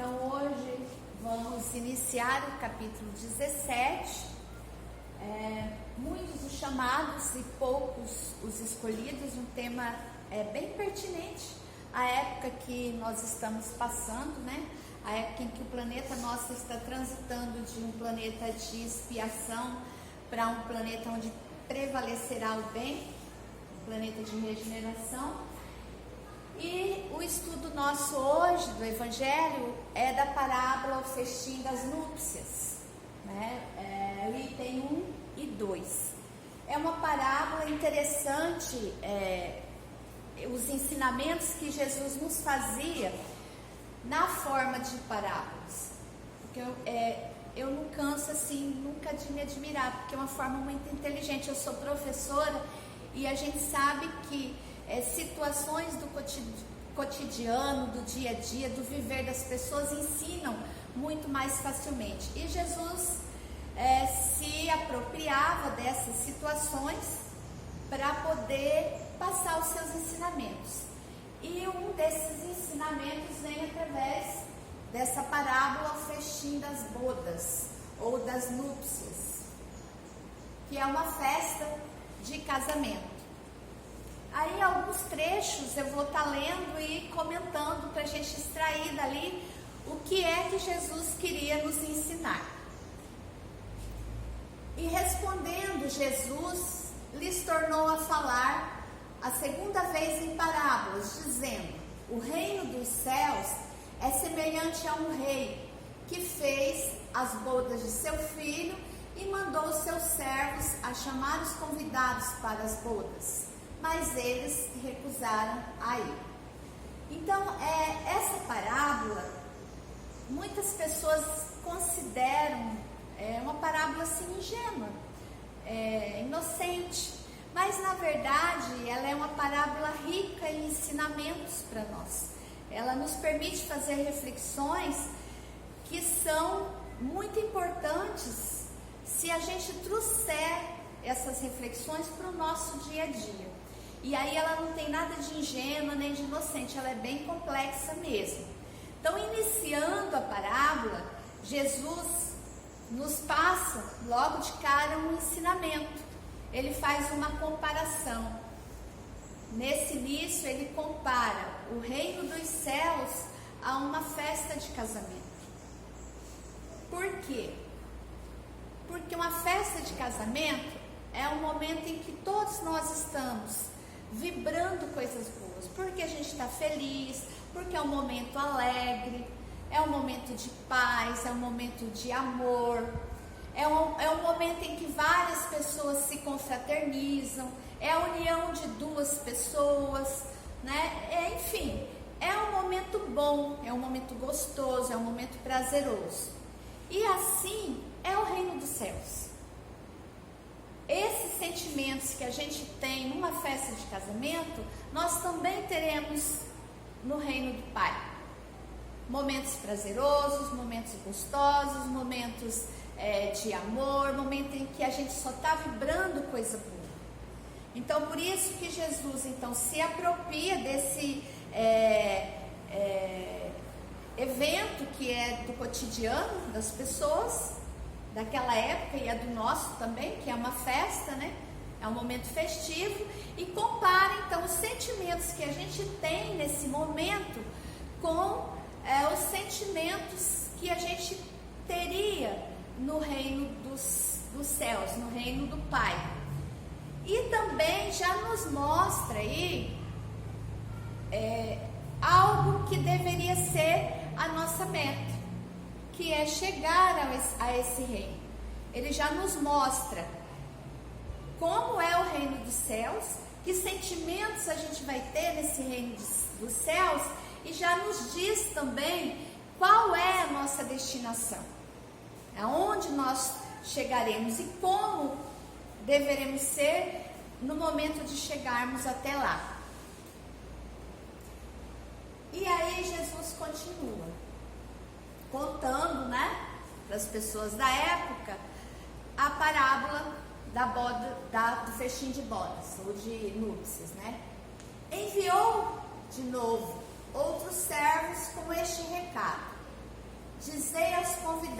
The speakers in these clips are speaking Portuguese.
Então hoje vamos iniciar o capítulo 17, muitos os chamados e poucos os escolhidos, um tema bem pertinente à época que nós estamos passando, né? A época em que o planeta nosso está transitando de um planeta de expiação para um planeta onde prevalecerá o bem, um planeta de regeneração. E o estudo nosso hoje do Evangelho é da parábola O Festim das Núpcias, né? O item 1 e 2. É uma parábola interessante, os ensinamentos que Jesus nos fazia na forma de parábolas. Porque eu não canso assim, nunca de me admirar, porque é uma forma muito inteligente. Eu sou professora e a gente sabe que situações do cotidiano, do dia a dia, do viver das pessoas ensinam muito mais facilmente. E Jesus se apropriava dessas situações para poder passar os seus ensinamentos. E um desses ensinamentos vem através dessa parábola, o festim das bodas ou das núpcias, que é uma festa de casamento. Aí alguns trechos eu vou estar lendo e comentando para a gente extrair dali o que é que Jesus queria nos ensinar. E respondendo, Jesus lhes tornou a falar a segunda vez em parábolas, dizendo: o reino dos céus é semelhante a um rei que fez as bodas de seu filho e mandou seus servos a chamar os convidados para as bodas. Mas eles recusaram a ir. Então, essa parábola, muitas pessoas consideram uma parábola assim ingênua, inocente, mas na verdade ela é uma parábola rica em ensinamentos para nós. Ela nos permite fazer reflexões que são muito importantes se a gente trouxer essas reflexões para o nosso dia a dia. E aí ela não tem nada de ingênua nem de inocente, ela é bem complexa mesmo. Então, iniciando a parábola, Jesus nos passa logo de cara um ensinamento. Ele faz uma comparação. Nesse início ele compara o reino dos céus a uma festa de casamento. Por quê? Porque uma festa de casamento é um momento em que todos nós estamos vibrando coisas boas, porque a gente está feliz, porque é um momento alegre, é um momento de paz, é um momento de amor, é um momento em que várias pessoas se confraternizam, é a união de duas pessoas, né? Enfim, é um momento bom, é um momento gostoso, é um momento prazeroso. E assim é o reino dos céus. Esses sentimentos que a gente tem numa festa de casamento, nós também teremos no reino do Pai. Momentos prazerosos, momentos gostosos, momentos de amor, momento em que a gente só está vibrando coisa boa. Então, por isso que Jesus se apropria desse evento que é do cotidiano das pessoas, daquela época, e é do nosso também, que é uma festa, né? É um momento festivo, e compara então os sentimentos que a gente tem nesse momento com os sentimentos que a gente teria no reino dos céus, no reino do Pai. E também já nos mostra aí algo que deveria ser a nossa meta, que é chegar a esse reino. Ele já nos mostra como é o reino dos céus, que sentimentos a gente vai ter nesse reino dos céus, e já nos diz também qual é a nossa destinação, aonde nós chegaremos e como deveremos ser no momento de chegarmos até lá. E aí Jesus continua contando, né, para as pessoas da época, a parábola do festim de bodas, ou de núpcias, né? Enviou de novo outros servos com este recado: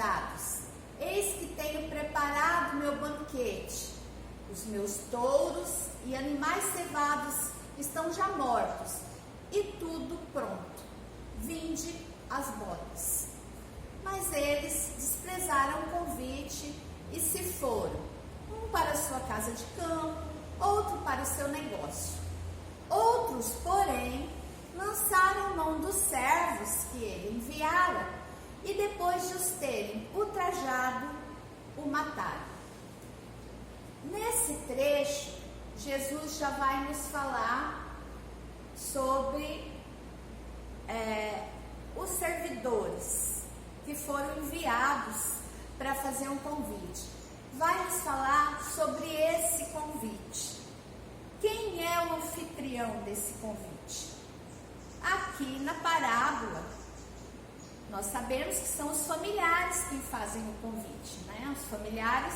convidados, eis que tenho preparado meu banquete. Os meus touros e animais cevados estão já mortos, e tudo pronto. Vinde as bodas. Mas eles desprezaram o convite e se foram, um para a sua casa de campo, outro para o seu negócio. Outros, porém, lançaram mão dos servos que ele enviara, e depois de os terem ultrajado, o mataram. Nesse trecho, Jesus já vai nos falar sobre os servidores que foram enviados para fazer um convite. Vai nos falar sobre esse convite. Quem é o anfitrião desse convite? Aqui na parábola, nós sabemos que são os familiares que fazem o convite, né? Os familiares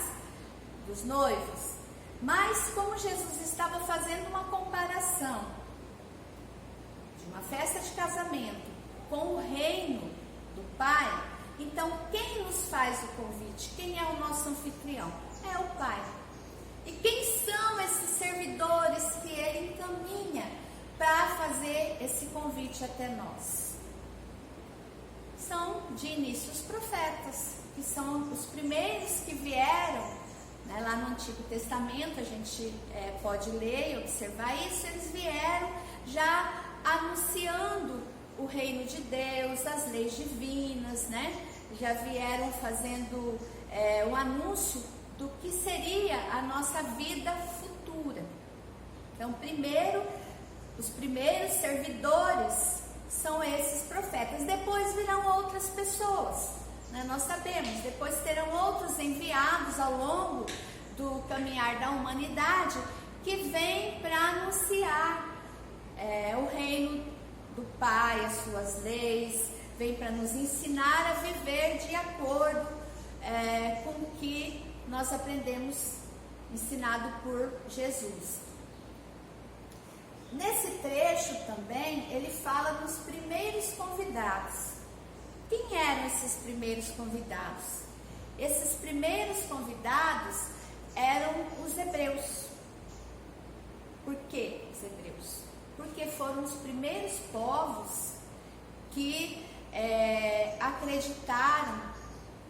dos noivos. Mas como Jesus estava fazendo uma comparação de uma festa de casamento com o reino do Pai, então quem nos faz o convite? Quem é o nosso anfitrião? É o Pai. E quem são esses servidores que ele encaminha para fazer esse convite até nós? São de início os profetas, que são os primeiros que vieram, né, lá no Antigo Testamento. A gente pode ler e observar isso. Eles vieram já anunciando o reino de Deus, as leis divinas, né? Já vieram fazendo o anúncio do que seria a nossa vida futura. Então, os primeiros servidores são esses profetas. Depois virão outras pessoas, né? Nós sabemos, depois terão outros enviados ao longo do caminhar da humanidade, que vêm para anunciar o reino do Pai, as suas leis, vem para nos ensinar a viver de acordo com o que nós aprendemos, ensinado por Jesus. Nesse trecho também, ele fala dos primeiros convidados. Quem eram esses primeiros convidados? Esses primeiros convidados eram os hebreus. Por que os hebreus? Porque foram os primeiros povos que acreditaram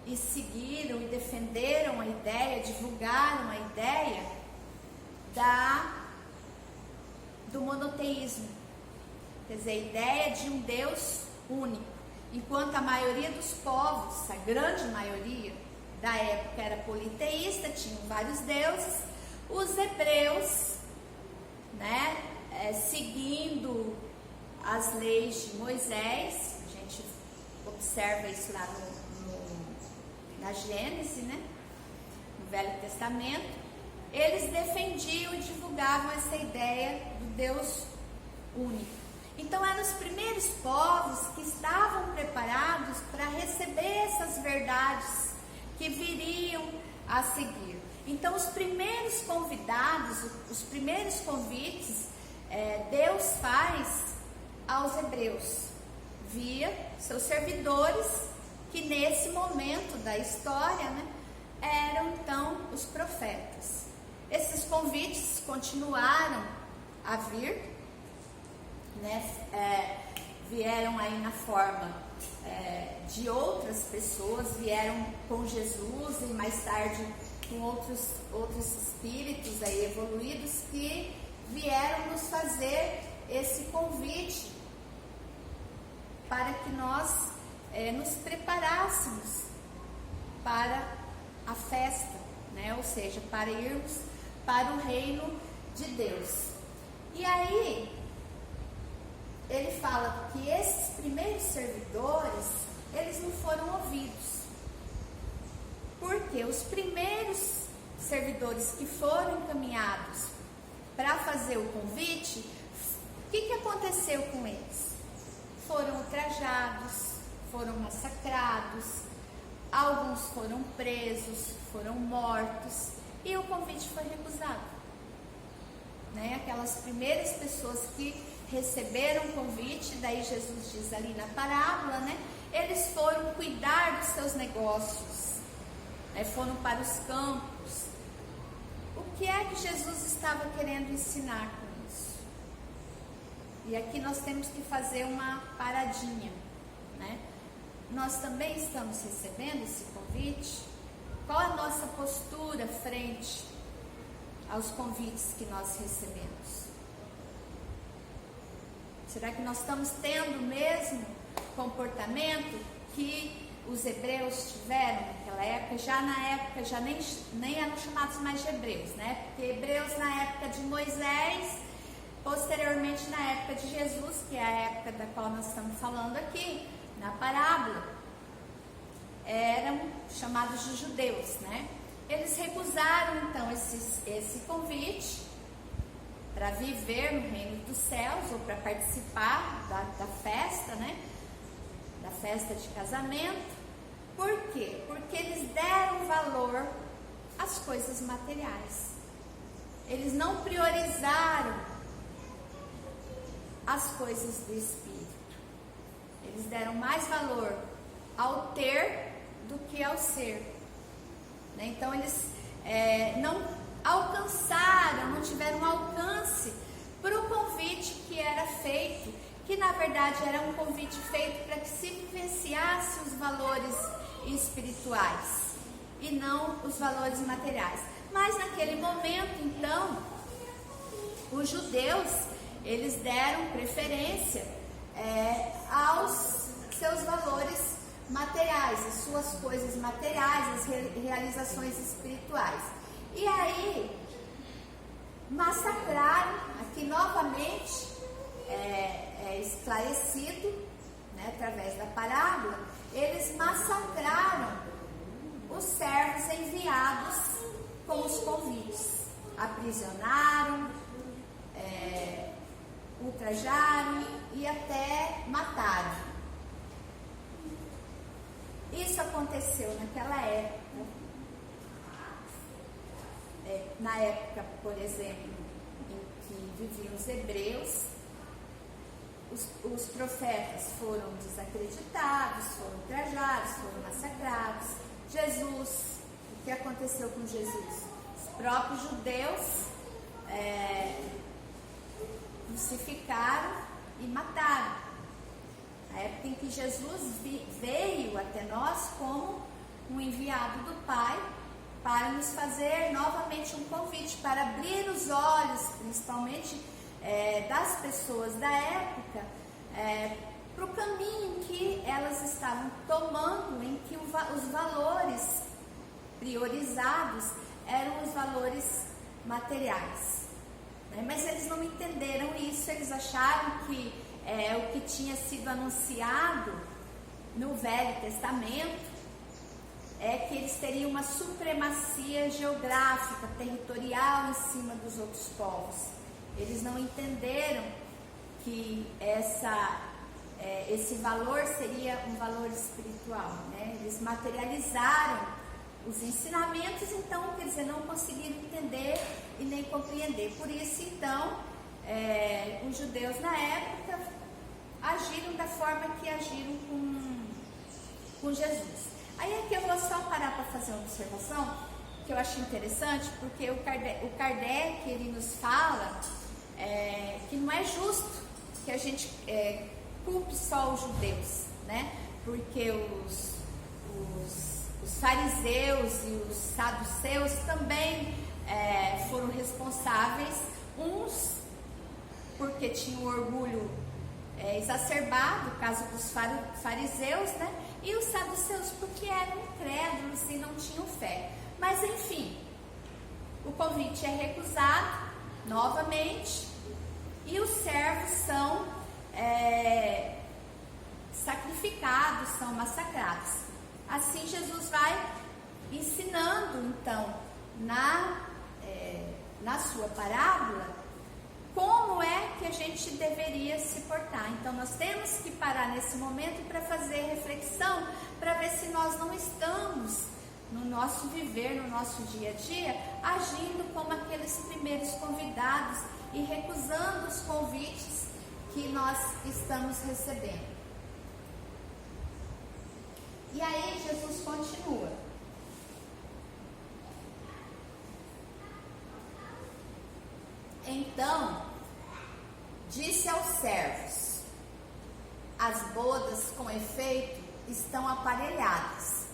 e seguiram e defenderam a ideia, divulgaram a ideia do monoteísmo, quer dizer, a ideia de um Deus único. Enquanto a maioria dos povos, a grande maioria da época era politeísta, tinham vários deuses, os hebreus, né, seguindo as leis de Moisés, a gente observa isso lá na Gênesis, né, no Velho Testamento, eles defendiam e divulgavam essa ideia do Deus único. Então eram os primeiros povos que estavam preparados para receber essas verdades que viriam a seguir. Então os primeiros convidados, os primeiros convites, Deus faz aos hebreus, via seus servidores, que nesse momento da história, né, eram então os profetas. Esses convites continuaram a vir, né, vieram aí na forma de outras pessoas, vieram com Jesus e mais tarde com outros espíritos aí evoluídos que vieram nos fazer esse convite para que nós nos preparássemos para a festa, né? Ou seja, para irmos para o reino de Deus. E aí ele fala que esses primeiros servidores, eles não foram ouvidos, porque os primeiros servidores que foram encaminhados para fazer o convite, o que aconteceu com eles? Foram ultrajados, foram massacrados, alguns foram presos, foram mortos, e o convite foi recusado, né? Aquelas primeiras pessoas que receberam o convite, daí Jesus diz ali na parábola, né? eles foram cuidar dos seus negócios, foram para os campos. O que é que Jesus estava querendo ensinar com isso? E aqui nós temos que fazer uma paradinha, né? Nós também estamos recebendo esse convite? Qual a nossa postura frente aos convites que nós recebemos? Será que nós estamos tendo o mesmo comportamento que os hebreus tiveram naquela época? Já na época, já nem eram chamados mais de hebreus, né? Porque hebreus na época de Moisés, posteriormente na época de Jesus, que é a época da qual nós estamos falando aqui, na parábola, eram chamados de judeus, né? Eles recusaram então esse convite para viver no reino dos céus, ou para participar da festa, né? Da festa de casamento. Por quê? Porque eles deram valor às coisas materiais. Eles não priorizaram as coisas do Espírito. Eles deram mais valor ao ter do que ao ser. Então eles não alcançaram, não tiveram alcance para o convite que era feito, que na verdade era um convite feito para que se vivenciasse os valores espirituais e não os valores materiais. Mas naquele momento, então, os judeus, eles deram preferência aos seus valores materiais, as suas coisas materiais, as realizações espirituais. E aí, massacraram, aqui novamente esclarecido, né, através da parábola, eles massacraram os servos enviados com os convites, aprisionaram, ultrajaram e até mataram. Isso aconteceu naquela época, na época, por exemplo, em que viviam os hebreus. Os profetas foram desacreditados, foram ultrajados, foram massacrados. Jesus, o que aconteceu com Jesus? Os próprios judeus crucificaram e mataram. A época em que Jesus veio até nós como um enviado do Pai para nos fazer novamente um convite, para abrir os olhos, principalmente das pessoas da época, para o caminho que elas estavam tomando, em que os valores priorizados eram os valores materiais. Mas eles não entenderam isso, eles acharam que o que tinha sido anunciado no Velho Testamento que eles teriam uma supremacia geográfica, territorial em cima dos outros povos. Eles não entenderam que esse valor seria um valor espiritual, né? Eles materializaram os ensinamentos, então, quer dizer, não conseguiram entender e nem compreender. Por isso, então, os judeus na época agiram da forma que agiram com Jesus. Aí aqui eu vou só parar para fazer uma observação que eu acho interessante, porque o Kardec ele nos fala que não é justo que a gente culpe só os judeus, né? Porque os fariseus e os saduceus também foram responsáveis, uns porque tinham orgulho exacerbado, no caso dos fariseus, né? E os saduceus porque eram incrédulos e não tinham fé. Mas enfim, o convite é recusado novamente e os servos são sacrificados, são massacrados. Assim Jesus vai ensinando então na sua parábola como é que a gente deveria se portar. Então nós temos que parar nesse momento para fazer reflexão, para ver se nós não estamos no nosso viver, no nosso dia a dia, agindo como aqueles primeiros convidados e recusando os convites que nós estamos recebendo. E aí Jesus continua. Então, disse aos servos: as bodas com efeito estão aparelhadas,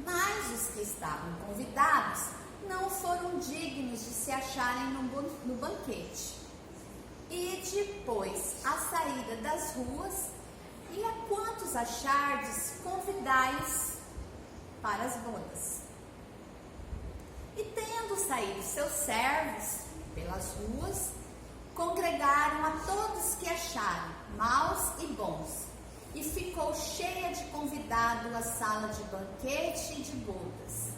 mas os que estavam convidados não foram dignos de se acharem no banquete. E depois, à saída das ruas, e a quantos achardes, convidai-os para as bodas. E tendo saído seus servos pelas ruas, congregaram a todos que acharam, maus e bons, e ficou cheia de convidado a sala de banquete e de bodas.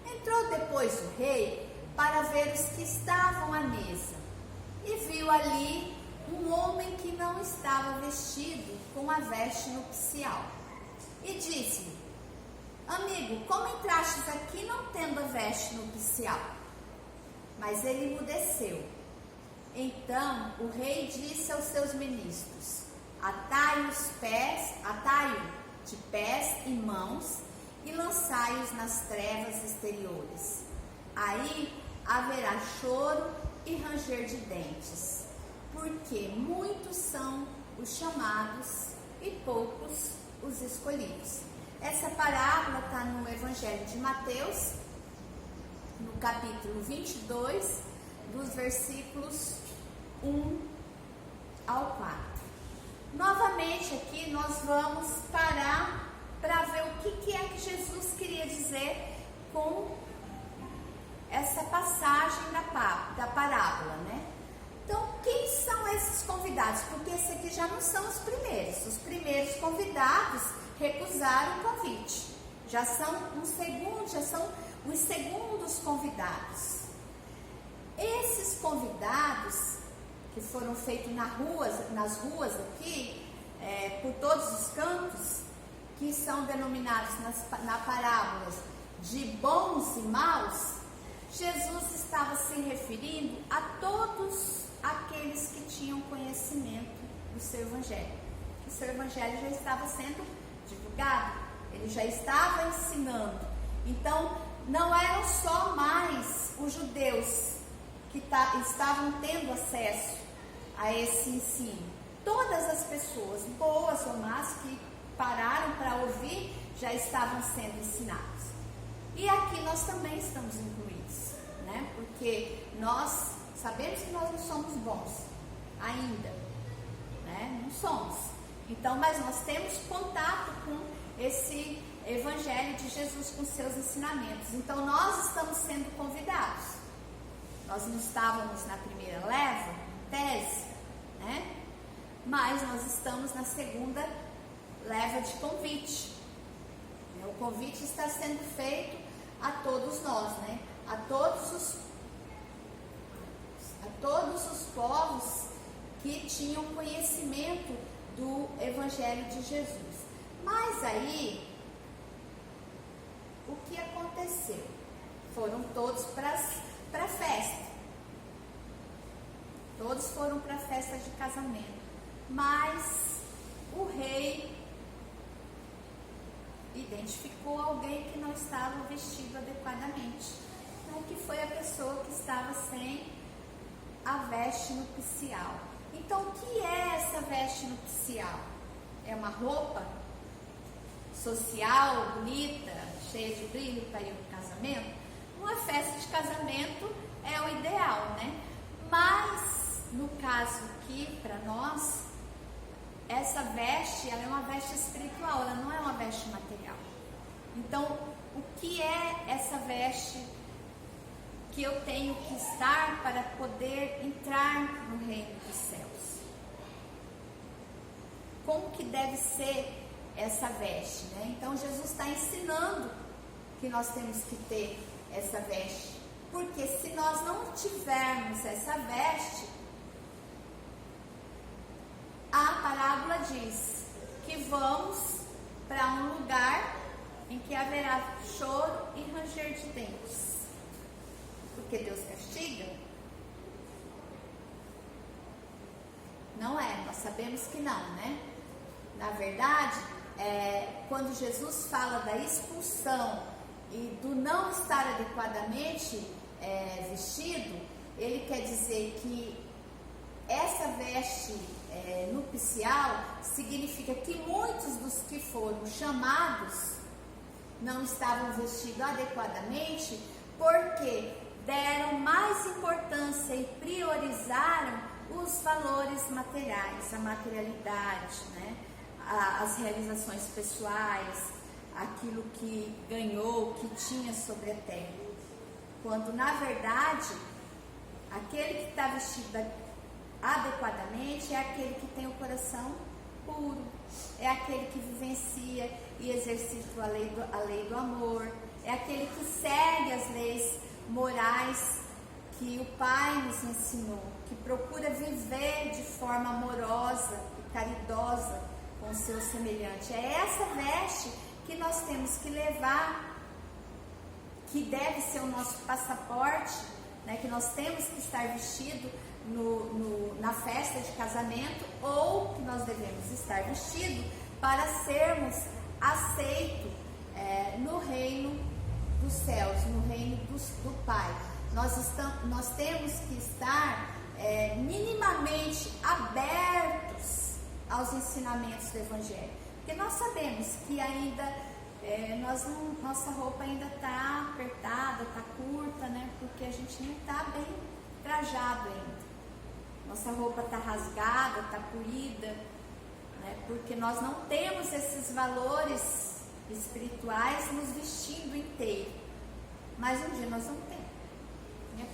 Entrou depois o rei para ver os que estavam à mesa, e viu ali um homem que não estava vestido com a veste nupcial. E disse-lhe: amigo, como entrastes aqui não tendo a veste nupcial? Mas ele emudeceu. Então o rei disse aos seus ministros: atai-o de pés e mãos e lançai-os nas trevas exteriores. Aí haverá choro e ranger de dentes, porque muitos são os chamados e poucos os escolhidos. Essa parábola está no Evangelho de Mateus, no capítulo 22, dos versículos 1 ao 4. Novamente aqui nós vamos parar para ver o que é que Jesus queria dizer com essa passagem da parábola, né? Então, quem são esses convidados? Porque esses aqui já não são os primeiros. Os primeiros convidados recusaram o convite. Já são os segundos convidados. Esses convidados que foram feitos nas ruas aqui, por todos os cantos, que são denominados na parábola de bons e maus, Jesus estava se referindo a todos aqueles que tinham conhecimento do seu evangelho. O seu evangelho já estava sendo divulgado, ele já estava ensinando. Então, não eram só mais os judeus que estavam tendo acesso a esse ensino. Todas as pessoas, boas ou más, que pararam para ouvir, já estavam sendo ensinados. E aqui nós também estamos incluídos, né? Porque nós sabemos que nós não somos bons ainda, né? Não somos. Então, mas nós temos contato com esse evangelho de Jesus, com seus ensinamentos. Então, nós estamos sendo convidados. Nós não estávamos na primeira leva, tese, né? Mas nós estamos na segunda leva de convite. O convite está sendo feito a todos nós, né? A todos os povos que tinham conhecimento do Evangelho de Jesus. Mas aí, o que aconteceu? Foram todos para a festa. Todos foram para a festa de casamento. Mas o rei identificou alguém que não estava vestido adequadamente. Então, que foi a pessoa que estava sem a veste nupcial. Então, o que é essa veste nupcial? É uma roupa social, bonita, cheia de brilho para ir para o casamento? Uma festa de casamento é o ideal, né? Mas, no caso aqui, para nós, essa veste, ela é uma veste espiritual, ela não é uma veste material. Então, o que é essa veste que eu tenho que estar para poder entrar no reino dos céus? Como que deve ser essa veste, né? Então, Jesus está ensinando que nós temos que ter essa veste. Porque se nós não tivermos essa veste, a parábola diz que vamos para um lugar em que haverá choro e ranger de dentes. Porque Deus castiga? Não é, nós sabemos que não, né? Na verdade, quando Jesus fala da expulsão e do não estar adequadamente vestido, ele quer dizer que essa veste nupcial significa que muitos dos que foram chamados não estavam vestidos adequadamente porque deram mais importância e priorizaram os valores materiais, a materialidade, né? As realizações pessoais, aquilo que ganhou, que tinha sobre a terra. Quando na verdade aquele que está vestido adequadamente é aquele que tem o coração puro, é aquele que vivencia e exercita a lei do amor, é aquele que segue as leis morais que o Pai nos ensinou, que procura viver de forma amorosa e caridosa com o seu semelhante. É essa veste que nós temos que levar, que deve ser o nosso passaporte, né, que nós temos que estar vestido na festa de casamento, ou que nós devemos estar vestido para sermos aceitos no reino dos céus, no reino do Pai. Nós temos que estar minimamente abertos aos ensinamentos do Evangelho, porque nós sabemos que ainda nossa roupa ainda está apertada, está curta, né? Porque a gente não está bem trajado ainda. Nossa roupa está rasgada, está poída, né? Porque nós não temos esses valores espirituais nos vestindo inteiro. Mas um dia nós vamos ter.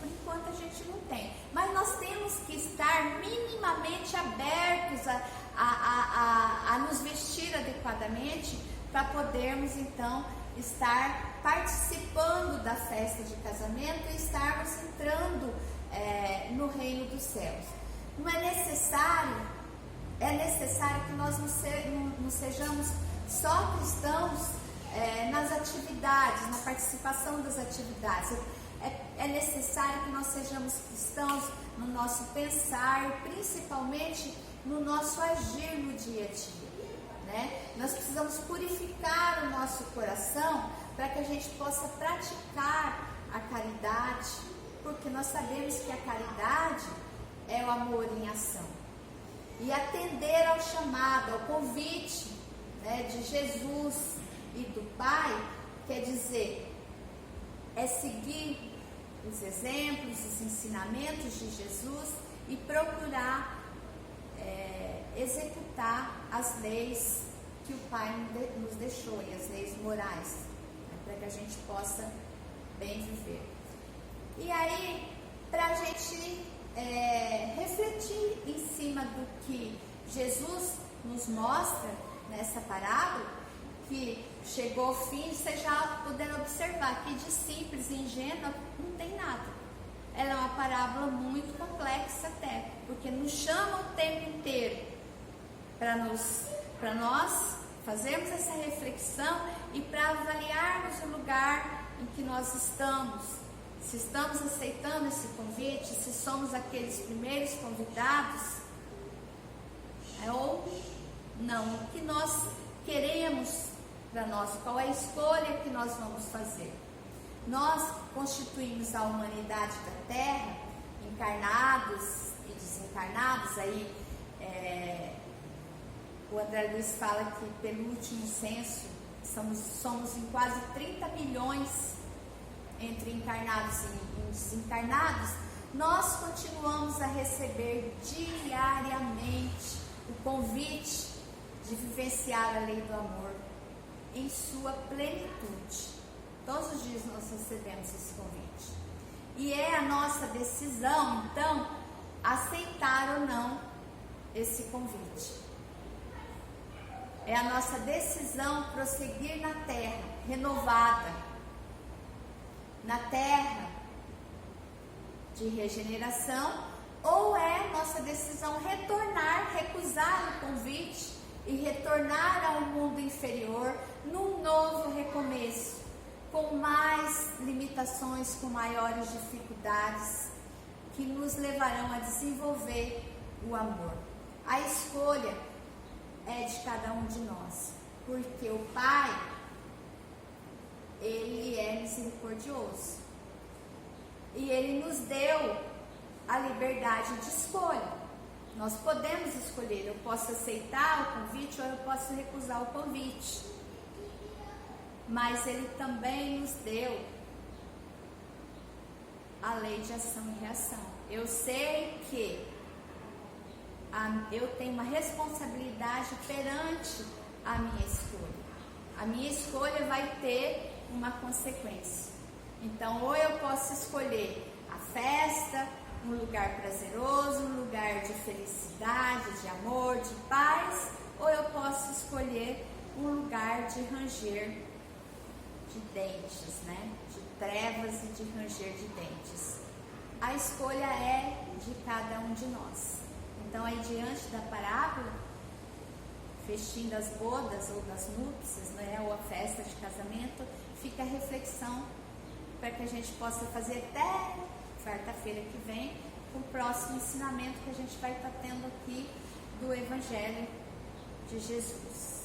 Por enquanto a gente não tem. Mas nós temos que estar minimamente abertos a nos vestir adequadamente para podermos então estar participando da festa de casamento e estarmos entrando no reino dos céus. Não é necessário, que nós não sejamos só cristãos nas atividades, na participação das atividades. É necessário que nós sejamos cristãos no nosso pensar e principalmente no nosso agir no dia a dia, né? Nós precisamos purificar o nosso coração para que a gente possa praticar a caridade, porque nós sabemos que a caridade é o amor em ação. E atender ao chamado, ao convite, né, de Jesus e do Pai, quer dizer, é seguir os exemplos, os ensinamentos de Jesus e procurar executar as leis que o Pai nos deixou, e as leis morais, né, para que a gente possa bem viver. E aí, para a gente refletir em cima do que Jesus nos mostra nessa parábola, que chegou ao fim, vocês já puderam observar que de simples e ingênua não tem nada. Ela é uma parábola muito complexa até, porque nos chama o tempo inteiro para nós fazermos essa reflexão e para avaliarmos o lugar em que nós estamos. Se estamos aceitando esse convite, se somos aqueles primeiros convidados, ou não, o que nós queremos para nós, qual é a escolha que nós vamos fazer. Nós constituímos a humanidade da Terra, encarnados e desencarnados. Aí o André Luiz fala que pelo último censo somos em quase 30 milhões entre encarnados e desencarnados. Nós continuamos a receber diariamente o convite de vivenciar a lei do amor em sua plenitude. Todos os dias nós recebemos esse convite. E é a nossa decisão, então, aceitar ou não esse convite. É a nossa decisão prosseguir na terra, renovada, na terra de regeneração, ou é nossa decisão retornar, recusar o convite e retornar ao mundo inferior num novo recomeço, com mais limitações, com maiores dificuldades, que nos levarão a desenvolver o amor. A escolha é de cada um de nós. Porque o Pai, Ele é misericordioso. E Ele nos deu a liberdade de escolha. Nós podemos escolher, eu posso aceitar o convite ou eu posso recusar o convite. Mas Ele também nos deu a lei de ação e reação. Eu sei que eu tenho uma responsabilidade perante a minha escolha. A minha escolha vai ter uma consequência. Então, ou eu posso escolher a festa, um lugar prazeroso, um lugar de felicidade, de amor, de paz, ou eu posso escolher um lugar de ranger de dentes, né? De trevas e de ranger de dentes. A escolha é de cada um de nós. Então, aí diante da parábola, festim das bodas ou das núpcias, né? Ou a festa de casamento, fica a reflexão para que a gente possa fazer até quarta-feira que vem, o próximo ensinamento que a gente vai estar tendo aqui do Evangelho de Jesus.